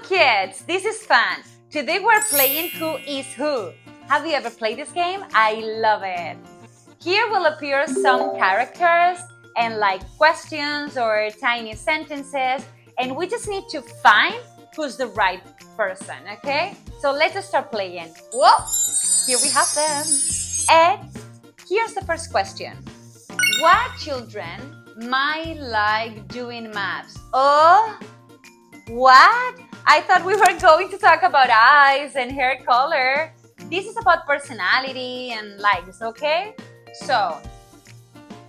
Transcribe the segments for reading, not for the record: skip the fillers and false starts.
kids, this is fun. Today we're playing Who is Who. Have you ever played this game? I love it. Here will appear some characters and like questions or tiny sentences, and we just need to find who's the right person, okay? So let's start playing. Whoa! Here we have them. Ed, here's the first question. What children might like doing maths? Oh, what? I thought we were going to talk about eyes and hair color. This is about personality and likes, okay? So,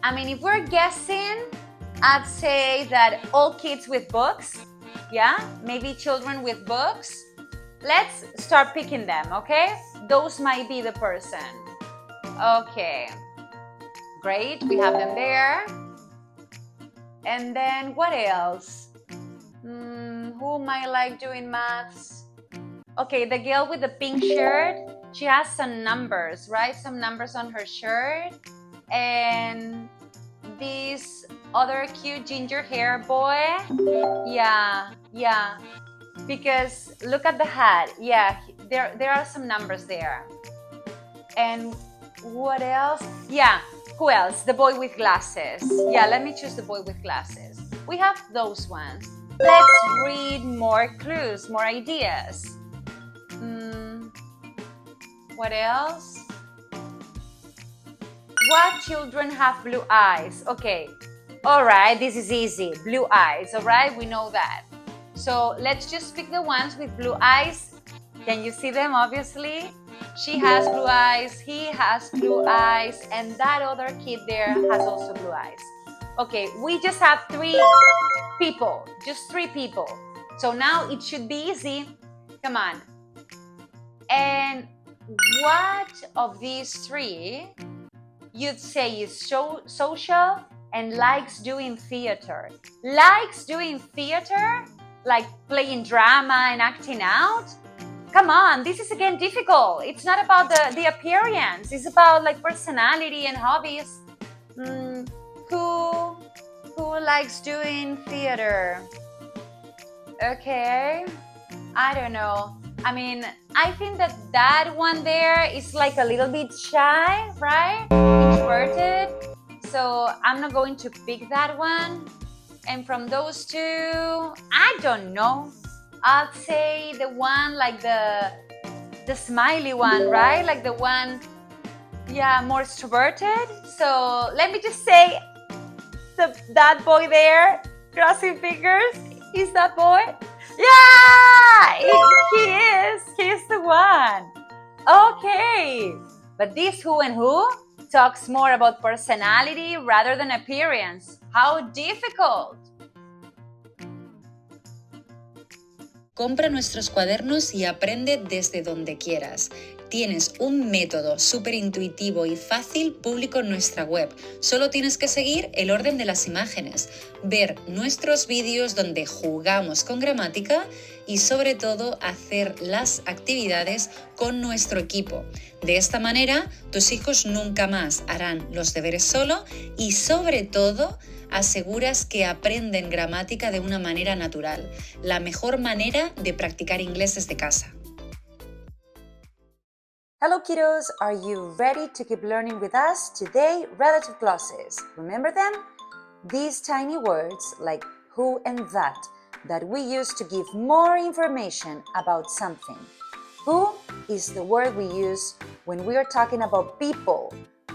if we're guessing, I'd say that all kids with books, yeah? Maybe children with books. Let's start picking them, okay? Those might be the person. Okay. Great, we have them there. And then what else? Who might like doing maths? Okay, the girl with the pink shirt, she has some numbers, right? Some numbers on her shirt. And this other cute ginger hair boy, yeah. Because look at the hat. Yeah, there are some numbers there. And what else? Yeah, who else? The boy with glasses. Yeah, let me choose the boy with glasses. We have those ones. Let's read more clues, more ideas. What else? What children have blue eyes? Okay, all right, this is easy. Blue eyes, all right, we know that. So let's just pick the ones with blue eyes. Can you see them, obviously? She has blue eyes, he has blue eyes, and that other kid there has also blue eyes. Okay, we just have three people, just three people. So now it should be easy. Come on. And what of these three you'd say is social and likes doing theater? Likes doing theater? Like playing drama and acting out? Come on, this is again difficult. It's not about the appearance. It's about like personality and hobbies. Who likes doing theater? Okay, I don't know. I think that one there is like a little bit shy, right? Introverted. So I'm not going to pick that one. And from those two, I don't know. I'd say the one like the smiley one, right? Like the one, yeah, more extroverted. So let me just say that boy there, crossing fingers, is that boy? Yeah, he is the one. Okay, but this who and who talks more about personality rather than appearance. How difficult. Compra nuestros cuadernos y aprende desde donde quieras. Tienes un método súper intuitivo y fácil público en nuestra web. Solo tienes que seguir el orden de las imágenes, ver nuestros vídeos donde jugamos con gramática y sobre todo hacer las actividades con nuestro equipo. De esta manera, tus hijos nunca más harán los deberes solo y sobre todo aseguras que aprenden gramática de una manera natural, la mejor manera de practicar inglés desde casa. Hello kiddos, are you ready to keep learning with us? Today, relative clauses. Remember them? These tiny words like who and that we use to give more information about something. Who is the word we use when we are talking about people,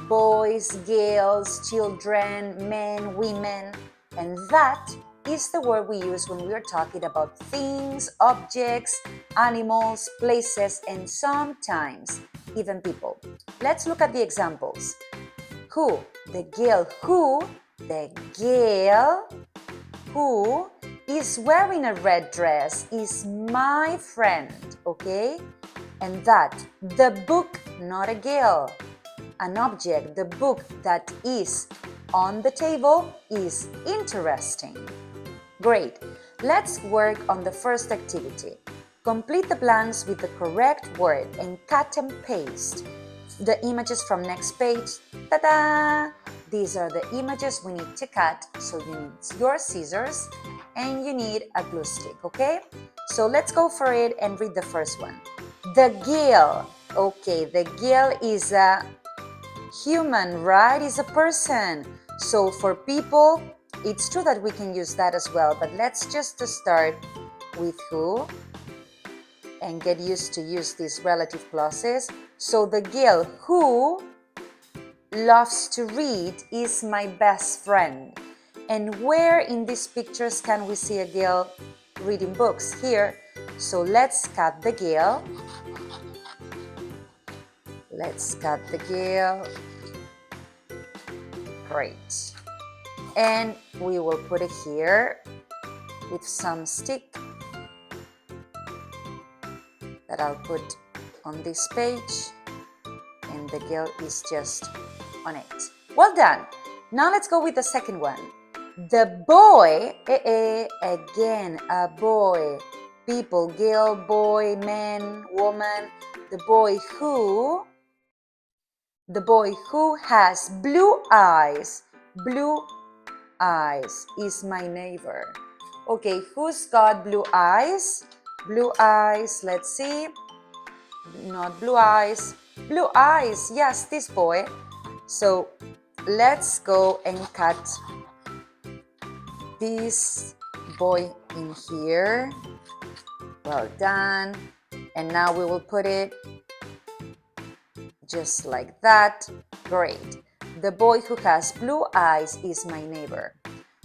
boys, girls, children, men, women, and that is the word we use when we are talking about things, objects, animals, places, and sometimes even people. Let's look at the examples. Who, the girl who is wearing a red dress is my friend, okay? And that, the book, not a girl. An object, the book that is on the table is interesting. Great. Let's work on the first activity. Complete the blanks with the correct word and cut and paste the images from next page. Ta-da! These are the images we need to cut, so you need your scissors and you need a glue stick, okay? So let's go for it and read the first one. The gill. Okay, the gill is a human, right? Is a person. So for people, it's true that we can use that as well, but let's just start with who and get used to use these relative clauses. So the girl who loves to read is my best friend. And where in these pictures can we see a girl reading books? Here. So let's cut the girl. Let's cut the girl. Great. And we will put it here with some stick that I'll put on this page, and the girl is just on it. Well done. Now let's go with the second one. The boy, again, a boy. People, girl, boy, man, woman. The boy who has blue eyes. Blue eyes is my neighbor. Okay, who's got blue eyes? Blue eyes, let's see. Not blue eyes. Blue eyes, yes, this boy. So let's go and cut this boy in here. Well done. And now we will put it just like that. Great. The boy who has blue eyes is my neighbor.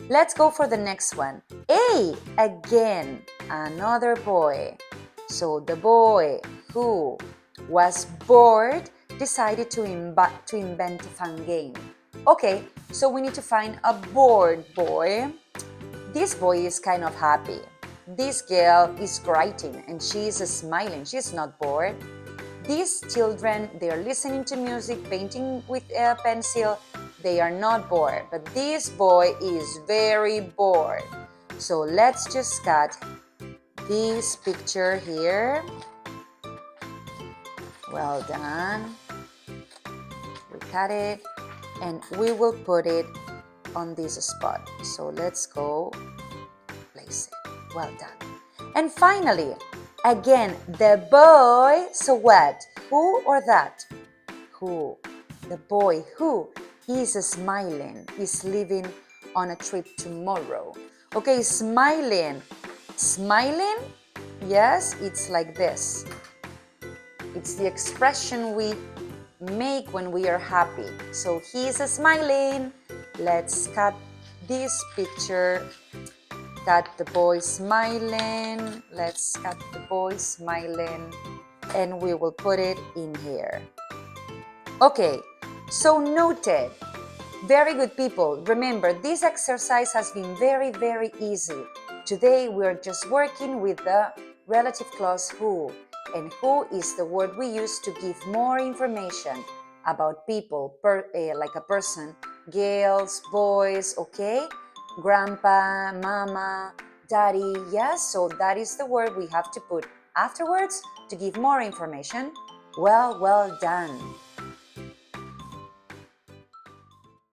Let's go for the next one. A, again, another boy. So the boy who was bored decided to invent a fun game. Okay, so we need to find a bored boy. This boy is kind of happy. This girl is writing and she is smiling. She's not bored. These children, they're listening to music, painting with a pencil. They are not bored, but this boy is very bored. So let's just cut this picture here. Well done. We cut it and we will put it on this spot. So let's go place it. Well done. And finally, again, the boy, so what? Who or that? Who? The boy who is smiling, is leaving on a trip tomorrow. Okay, smiling. Smiling, yes, it's like this. It's the expression we make when we are happy. So he's smiling. Let's cut this picture. Cut the boy smiling. Let's cut the boy smiling. And we will put it in here. Okay, so noted. Very good, people. Remember, this exercise has been very, very easy. Today, we're just working with the relative clause who. And who is the word we use to give more information about people, like a person, girls, boys, okay? Grandpa, mama, daddy, yes? So that is the word we have to put afterwards to give more information. Well done.